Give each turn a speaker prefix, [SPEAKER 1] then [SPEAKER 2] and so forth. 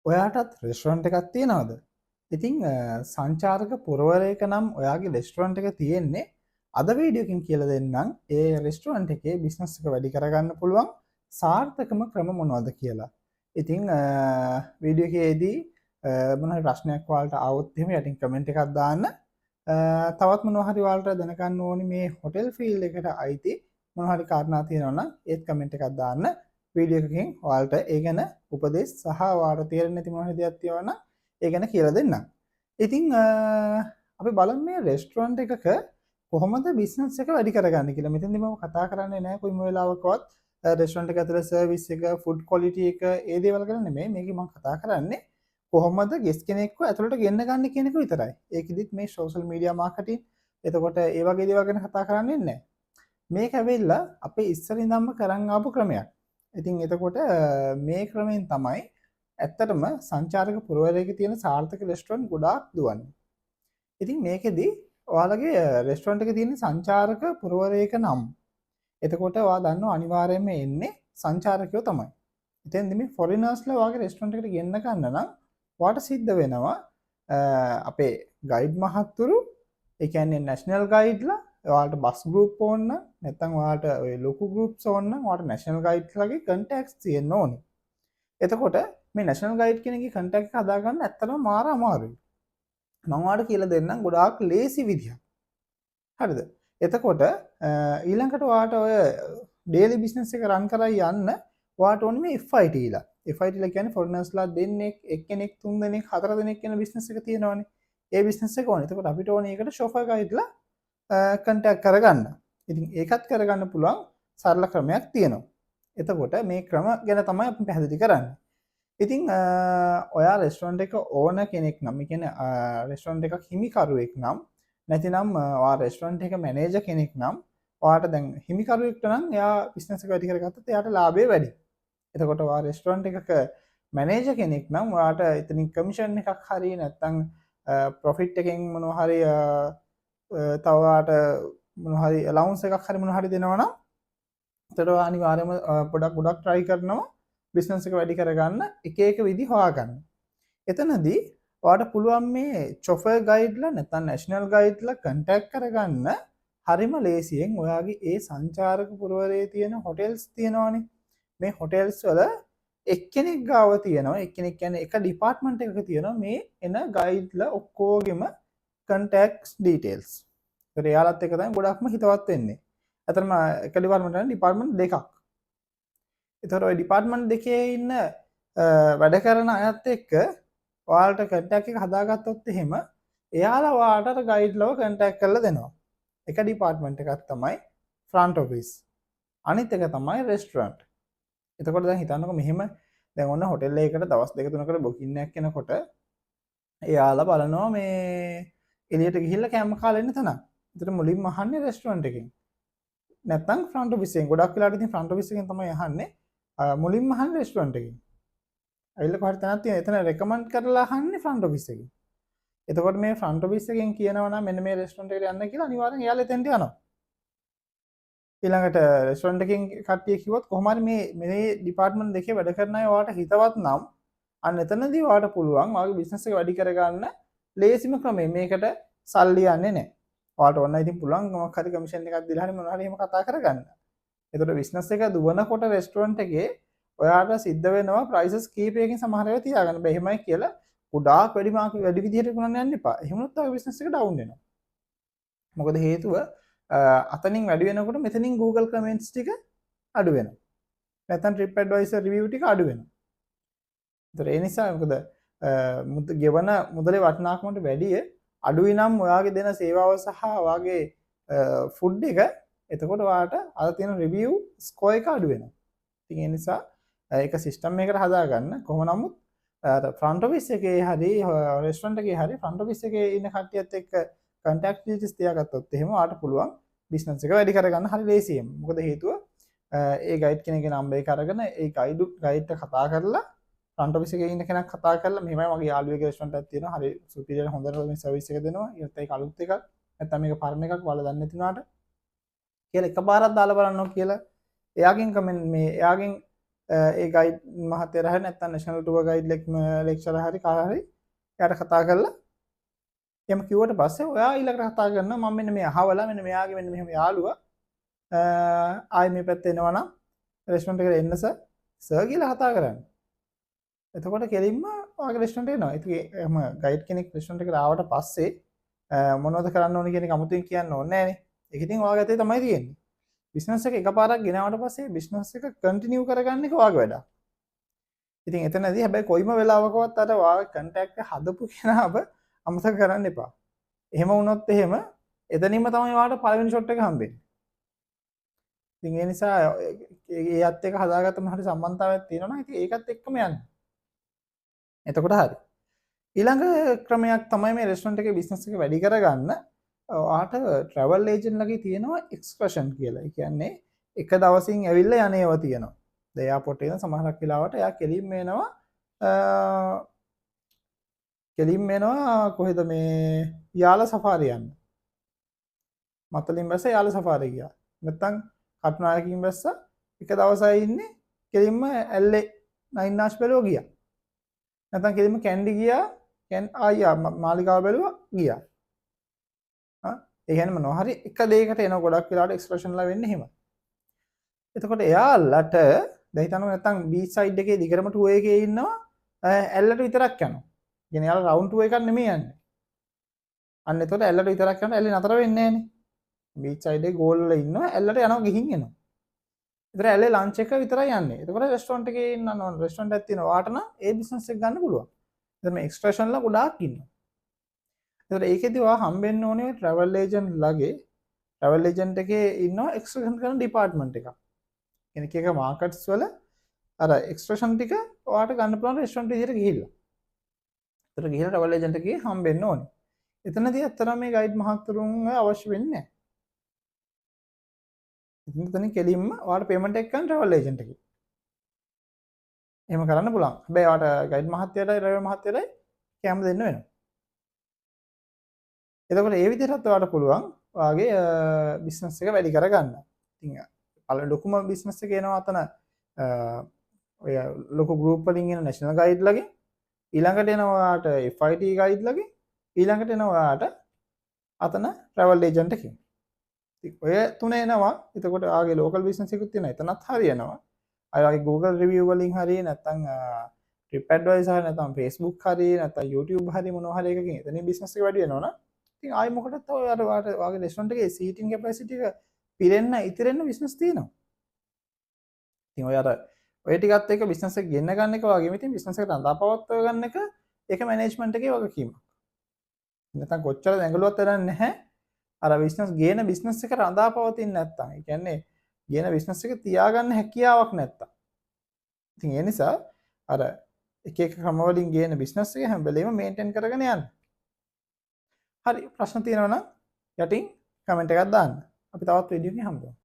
[SPEAKER 1] ඔයාටත් restaurant එකක් තියෙනවද? ඉතින් සංචාරක පුරවරයක නම් ඔයාගේ රෙස්ටොරන්ට් එක තියෙන්නේ. අද වීඩියෝකින් කියලා දෙන්නම් ඒ රෙස්ටොරන්ට් එකේ බිස්නස් එක වැඩි කරගන්න පුළුවන් සාර්ථකම ක්‍රම මොනවද කියලා. ඉතින් වීඩියෝ එකේදී මොන හරි ප්‍රශ්නයක් ඔයාලට ආවොත් එහෙම යටින් කමෙන්ට් එකක් දාන්න. තවත් මොනවා හරි ඔයාලට දැනගන්න ඕනි මේ හොටෙල් ෆීල්ඩ් එකට අයිති මොනවා හරි කාරණා තියෙනවා නම් ඒත් කමෙන්ට් එකක් දාන්න. වීඩියෝ එකකින් ඔයාලට ඒ ගැන උපදෙස් සහ ඔයාලට තේරෙන්නේ නැති මොන හරි දෙයක් තියෙනවා නම් ඒ ගැන කියලා දෙන්නම්. ඉතින් අපි බලමු මේ රෙස්ටොරන්ට් එකක කොහොමද බිස්නස් එක වැඩි කරගන්නේ කියලා. මෙතනදී මම කතා කරන්නේ නැහැ කොයිම වෙලාවකවත් රෙස්ටොරන්ට් එක ඇතුළේ සර්විස් එක, ෆුඩ් ක්වොලිටි එක ඒ දේවල් ගැන නෙමෙයි. මේකේ මම කතා කරන්නේ කොහොමද ගෙස් කෙනෙක්ව ඇතුළට ගෙන්න ගන්න කියන එක විතරයි. ඒකෙදිත් මේ සෝෂල් මීඩියා මාකටිං එතකොට ඒ වගේ දේවල් ගැන කතා කරන්නේ නැහැ. මේක ඇවිල්ලා අපේ ඉස්සර ඉඳන්ම කරන් ආපු ක්‍රමයක්. ඉතින් එතකොට මේ ක්‍රමයෙන් තමයි ඇත්තටම සංචාරක පුරවරයක තියෙන සාර්ථක රෙස්ටොරන්ට් ගොඩාක් දුවන්නේ. ඉතින් මේකෙදි ඔයාලගේ රෙස්ටොරන්ට් එකේ තියෙන සංචාරක පුරවරයක නම් එතකොට ඔයා දන්නවා අනිවාර්යයෙන්ම එන්නේ සංචාරකයෝ තමයි. ඉතින් මේ ෆොරිනර්ස්ලා ඔයාගේ රෙස්ටොරන්ට් එකට ගෙන්න ගන්න නම් ඔයාට සිද්ධ වෙනවා අපේ ගයිඩ් මහත්තුරු ඒ කියන්නේ නැෂනල් ගයිඩ්ලා ඔයාලට බස් ගෲප් ඕන නම් නැත්නම් ඔයාලට ඔය ලොකු ගෲප්ස් ඕන නම් ඔයාලට නැෂනල් ගයිඩ්ලාගේ කන්ටැක්ට්ස් තියෙන්න ඕනේ. එතකොට මේ නැෂනල් ගයිඩ් කෙනෙක්ගේ කන්ටැක්ට් එක හදාගන්න ඇත්තටම මාර අමාරුයි. මම ඔයාලට කියලා දෙන්නම් ගොඩාක් ලේසි විදියක්. හරිද? එතකොට ඊළඟට ඔයාට ඔය ඩේලි බිස්නස් එක රන් කරලා යන්න ඔයාට ඕනේ මේ FIT ලා. FIT ලා කියන්නේ ෆොරිනර්ස්ලා දෙන්නෙක්, එක්කෙනෙක්, තුන් දෙනෙක්, හතර දෙනෙක් කියන බිස්නස් එක තියෙනවනේ. ඒ බිස්නස් එක ඕනේ. එතකොට අපිට ඕනේ ඒකට ෂොෆර් ගයිඩ්ලා කන්ටැක්ට් කරගන්න. ඉතින් ඒකත් කරගන්න පුළුවන් සරල ක්‍රමයක් තියෙනවා. එතකොට මේ ක්‍රම ගැන තමයි අපි පැහැදිලි කරන්නේ. ඉතින් ඔයා රෙස්ටොරන්ට් එක ඕන කෙනෙක් නම්, ඒ කියන්නේ රෙස්ටොරන්ට් එකක් හිමිකරුවෙක් නම්, නැතිනම් ඔයා රෙස්ටොරන්ට් එක මැනේජර් කෙනෙක් නම්, ඔයාට දැන් හිමිකරුවෙක්ට නම් එයා බිස්නස් එක වැඩි කරගත්තොත් එයාට ලාභය වැඩි. එතකොට ඔයා රෙස්ටොරන්ට් එකක මැනේජර් කෙනෙක් නම් ඔයාට එතනින් කමිෂන් එකක් හරි නැත්නම් ප්‍රොෆිට් එකෙන් මොනවා හරි තව ඔයාට මොනවා හරි අලවුන්ස් එකක් හරි මොනවා හරි දෙනවා නම් එතකොට ඔයා අනිවාර්යයෙන්ම ගොඩක් try කරනවා බිස්නස් එක වැඩි කරගන්න එක එක විදි හොයාගන්න. එතනදී ඔයාට පුළුවන් මේ චොෆර් ගයිඩ්ලා නැත්නම් නැෂනල් ගයිඩ්ලා කන්ටැක්ට් කරගන්න හරිම ලේසියෙන් ඔයාගේ ඒ සංචාරක පුරවරයේ තියෙන හොටෙල්ස් තියෙනවනේ. මේ හොටෙල්ස් වල එක්කෙනෙක් ගාව තියෙනවා. එක්කෙනෙක් කියන්නේ එක ඩිපාර්ට්මන්ට් එකක තියෙනවා මේ එන ගයිඩ්ලා ඔක්කොගෙම කන්ටැක්ට්ස් ඩීටේල්ස්. ඒතර එයාලත් එක තමයි ගොඩක්ම හිතවත් වෙන්නේ. අතරම එක ඩිපාර්ට්මන්ට් එකක් ඩිපාර්ට්මන්ට් දෙකක්. ඒතර ওই ඩිපාර්ට්මන්ට් දෙකේ ඉන්න වැඩ කරන අයත් එක්ක ඔයාලට කන්ටැක්ට් එක හදාගත්තොත් එහෙම එයාලා ඔයාලට ගයිඩ්ලව කන්ටැක්ට් කරලා දෙනවා. එක ඩිපාර්ට්මන්ට් එකක් තමයි ෆ්‍රන්ට් ඔෆිස්. අනිත් එක තමයි රෙස්ටොරන්ට්. එතකොට දැන් හිතන්නකො මෙහෙම දැන් ඔන්න හොටෙල් එකකට දවස් දෙක තුනකට බොකින් එකක් එනකොට එයාලා බලනවා මේ එළියට ගිහිල්ලා කෑම කාලා එන්න තැනක්. ඒතර මුලින්ම අහන්නේ රෙස්ටොරන්ට් එකෙන්. නැත්නම් ෆ්‍රන්ට් ඔෆිස් එකෙන්. ගොඩක් වෙලාවට ඉතින් ෆ්‍රන්ට් ඔෆිස් එකෙන් තමයි අහන්නේ. මුලින්ම අහන්නේ රෙස්ටොරන්ට් එකෙන්. ඇවිල්ලා කොහරි තැනක් තියෙන එතන රෙකමන්ඩ් කරලා අහන්නේ ෆ්‍රන්ට් ඔෆිස් එකෙන්. එතකොට මේ ෆ්‍රන්ට් ඔෆිස් එකෙන් කියනවා නම් මෙන්න මේ රෙස්ටොරන්ට් එකට යන්න කියලා අනිවාර්යෙන් එයාලා එතෙන්ට යනවා. ඊළඟට රෙස්ටොරන්ට් එකෙන් කට්ටිය කිව්වොත් කොහොම හරි මේ ඩිපාර්ට්මන්ට් දෙකේ වැඩ කරන අය ඔයාලට හිතවත් නම් අන්න එතනදී ඔයාලට පුළුවන් ඔයාගේ බිස්නස් එක වැඩි කරගන්න ලේසිම ක්‍රමය. මේකට සල්ලි යන්නේ නැහැ. ඔයාලට ඕන ඉතින් පුළුවන් මොකක් හරි කමිෂන් එකක් දීලා හරි මොනවා හරි එහෙම කතා කරගන්න. එතකොට බිස්නස් එක දුවනකොට රෙස්ටොරන්ට් එකේ ඔයාට සිද්ධ වෙනවා ප්‍රයිසස් කීපයකින් සමහර ඒවා තියාගන්න බෑ. එහෙමයි කියලා ගොඩාක් වැඩි විදිහට කරන්න යන්න එපා. එහෙම නැත්නම් ඔය බිස්නස් එක ඩවුන් වෙනවා. මොකද හේතුව අතනින් වැඩි වෙනකොට මෙතනින් Google comments ටික අඩු වෙනවා. නැත්නම් TripAdvisor review ටික අඩු වෙනවා. ඒතර ඒ නිසා මොකද ගෙවන මුදලේ වටිනාකමට වැඩිය අඩුයි නම් ඔයාගේ දෙන සේවාව සහ ඔයාගේ ෆුඩ් එක එතකොට ඔයාට අර තියෙන රිවිව් ස්කෝර් එක අඩු වෙනවා. ඉතින් ඒ නිසා ඒක සිස්ටම් එකකට හදාගන්න කොහොම නමුත් ෆ්‍රන්ට් ඔෆිස් එකේ හරි රෙස්ටොරන්ට් එකේ හරි ෆ්‍රන්ට් ඔෆිස් එකේ ඉන්න කට්ටියත් එක්ක කන්ටැක්ට් ඩීටේල්ස් තියාගත්තොත් එහෙම ඔයාට පුළුවන් බිස්නස් එක වැඩි කරගන්න හරි ලේසියෙන්. මොකද හේතුව ඒ ගයිඩ් කෙනෙක්ගේ නම්බර් එක අරගෙන ඒ ගයිඩ්ට කතා කරලා ෆ්‍රන්ට් ඔෆිස් එකේ ඉන්න කෙනෙක් කතා කරලා මෙහෙමයි මගේ යාළුවෙකුගේ රෙස්ටොරන්ට් එකක් තියෙනවා හරි සුපීරියර් හොඳට මේ සර්විස් එක දෙනවා ඊට ඒක අලුත් එකක් නැත්නම් මේක පරණ එකක් ඔයාලා දන්නේ නැති වුණාට කියලා එකපාරක් දාලා බලන්න කියලා එයාගෙන් කමෙන්ට් මේ එයාගෙන් ඒ ගයිඩ් මහත්තයලා හරි නැත්නම් නැෂනල් ටුවර් ගයිඩ් ලෙක්චරර් හරි කාලා හරි එයාට කතා කරලා එහෙම කිව්වට පස්සේ ඔයා ඊළඟට කතා කරනවා මම මෙන්න මේ අහවලා මෙන්න මෙයාගේ මෙන්න මෙහෙම යාළුවා ආයි මේ පැත්තේ එනවා නම් රෙස්ටොරන්ට් එකට එන්න සර් කියලා කතා කරන්නේ. එතකොට කෙලින්ම ඔයාගේ රෙස්ටොරන්ට් එනවා. ඉතින් එහෙම ගයිඩ් කෙනෙක් රෙස්ටොරන්ට් එකට ආවට පස්සේ මොනවද කරන්න ඕනේ කියන එක අමුතුවෙන් කියන්න ඕනේ නැහනේ. ඒක ඉතින් ඔයාගේ අතේ තමයි තියෙන්නේ. බිස්නස් එක එකපාරක් ගෙනාවට පස්සේ බිස්නස් එක කන්ටිනියු කරගන්න එක ඔයාගේ වැඩක්. ඉතින් එතනදී හැබැයි කොයිම වෙලාවකවත් අර ඔයාගේ කන්ටැක්ට් එක හදපු කෙනාව අමතක කරන්න එපා. එහෙම වුණොත් එහෙම එතනින්ම තමයි ඔයාලට පළවෙනි ෂොට් එක හම්බෙන්නේ. ඉතින් ඒ නිසා ඒත් එක්ක හදාගත්තම හරි සම්බන්ධතාවයක් තියෙනවා නම් ඉතින් ඒකත් එක්කම යන්න. එතකොට හරි. ඊළඟ ක්‍රමයක් තමයි මේ රෙස්ටොරන්ට් එකේ බිස්නස් එක වැඩි කරගන්න. ඔයාට ට්‍රැවල් ඒජන්ට් ලගේ තියෙනවා එක්ස්කර්ෂන් කියලා. ඒ කියන්නේ එක දවසින් ඇවිල්ලා යන ඒවා තියෙනවා. දැන් එයාපෝට් එකේ සමහරක් වෙලාවට එයා කෙලින්ම එනවා කොහෙද මේ යාල සෆාරි යන්න. මතලින් බැස්ස යාල සෆාරි ගියා. නැත්තම් කටුනායකින් බැස්ස එක දවසයි ඉන්නේ කෙලින්ම ඇල්ලේ නයින්නාෂ් බැලුවා ගියා. නැත්තම් කෙලින්ම කැන්ඩි ගියා ආයියා මාලිගාව බැලුවා ගියා. ඒ කියන්නේ මොනවා හරි එක දෙයකට එන ගොඩක් වෙලාවට එක්ස්කර්ෂන්ලා වෙන්නේ එහෙම. එතකොට එයාලට දැන් හිතන්න නැත්තම් බීච් සයිඩ් එකේ දිගටම ටුවර් එකේ ඉන්නවා ඇල්ලට විතරක් යනවා. කියන්නේ යාලා රවුන්ඩ් ටුවර් එකක් නෙමෙයි යන්නේ. අන්න එතකොට ඇල්ලට විතරක් යනවා ඇල්ලේ නතර වෙන්නේ නැහනේ. බීච් සයිඩ් එකේ ගෝල් වල ඉන්නවා ඇල්ලට යනවා ගිහින් එනවා. ඒතර ඇල්ලේ ලන්ච් එක විතරයි යන්නේ. එතකොට රෙස්ටොරන්ට් එකේ ඉන්නවා රෙස්ටොරන්ට් එකක් තියෙනවා. වාට නම් ඒ බිස්නස් එක ගන්න පුළුවන්. එතන මේ එක්ස්කර්ෂන්ලා ගොඩාක් ඉන්නවා. එතකොට ඒකෙදි ඔයා හම්බෙන්න ඕනේ ට්‍රැවල් ඒජන්ට් ලගේ ට්‍රැවල් ඒජන්ට් එකේ ඉන්නවා එක්ස්කර්ෂන් කරන ඩිපාර්ට්මන්ට් එකක්. කෙනෙක් එක මාකට්ස් වල අර එක්ස්කර්ෂන් ටික ඔයාට ගන්න පුළුවන් රෙස්ටොරන්ට් විදියට ගිහිල්ලා. ඒතර ගිහිල්ලා ට්‍රැවල් ඒජන්ට් එකේ හම්බෙන්න ඕනේ. එතනදී අත්‍තරම මේ ගයිඩ් මහත්තුරුන් අවශ්‍ය වෙන්නේ නැහැ. ඉතින් එතනින් කෙලින්ම ඔයාට පේමන්ට් එක ගන්න ට්‍රැවල් ඒජන්ට් එකේ. එහෙම කරන්න පුළුවන්. හැබැයි ඔයාට ගයිඩ් මහත්තයාටයි ඩ්‍රයිවර් මහත්තයාටයි කැම දෙන්න වෙනවා. එතකොට ඒ විදිහටත් ඔයාලට පුළුවන් ඔයාගේ බිස්නස් එක වැඩි කරගන්න. ඉතින් පළවෙනි ලොකුම බිස්නස් එක එනවා අතන ඔය ලොකු ගෲප් වලින් එන නැෂනල් ගයිඩ් ලගේ ඊළඟට එනවා ඔයාට FIT ගයිඩ් ලගේ ඊළඟට එනවා ඔයාට අතන ට්‍රැවල් ඒජන්ට් එකකින්. ඉතින් ඔය තුන එනවා. එතකොට ඔයාගේ ලෝකල් බිස්නස් එකකුත් තියෙනවා. එතනත් හරියනවා. අය වගේ Google review වලින් හරි නැත්නම් TripAdvisor නැත්නම් Facebook හරි නැත්නම් YouTube හරි මොනවා හරි එකකින් එතනින් බිස්නස් එක වැඩි වෙනවා නම් ඉතින් ආයි මොකටද ඔයාට ඔයාගේ රෙස්ටොරන්ට් එකේ සීටින් කැපැසිටි එක පිරෙන්න ඉතිරෙන්න බිස්නස් තියෙනවා. ඉතින් ඔය අර ඔය ටිකත් එක්ක බිස්නස් එක ගෙන්න ගන්න එක වගේම ඉතින් බිස්නස් එකට අඳාපවත්ව ගන්න එක ඒක මැනේජ්මන්ට් එකේ වගකීමක්. නැත්නම් කොච්චර දැඟලුවත් වැඩක් නැහැ. අර බිස්නස් ගේන බිස්නස් එක රඳාපවතින්නේ නැත්තම්. ඒ කියන්නේ ගේන බිස්නස් එක තියාගන්න හැකියාවක් නැත්තම්. ඉතින් ඒ නිසා අර එක එක ක්‍රම වලින් ගේන බිස්නස් එක හැම වෙලේම මේන්ටේන් කරගෙන යන්න. හරි ප්‍රශ්න තියෙනවා නම් යටින් කමෙන්ට් එකක් දාන්න. අපි තවත් වීඩියෝ එකකින් හම්බෙමු.